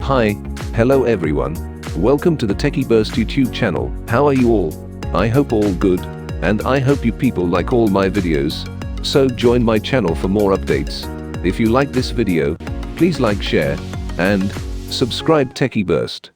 Hi, hello everyone. Welcome to the Techie Burst YouTube channel. How are you all? I hope all good, and I hope you people like all my videos. So join my channel for more updates. If you like this video, please like, share, and subscribe Techie Burst.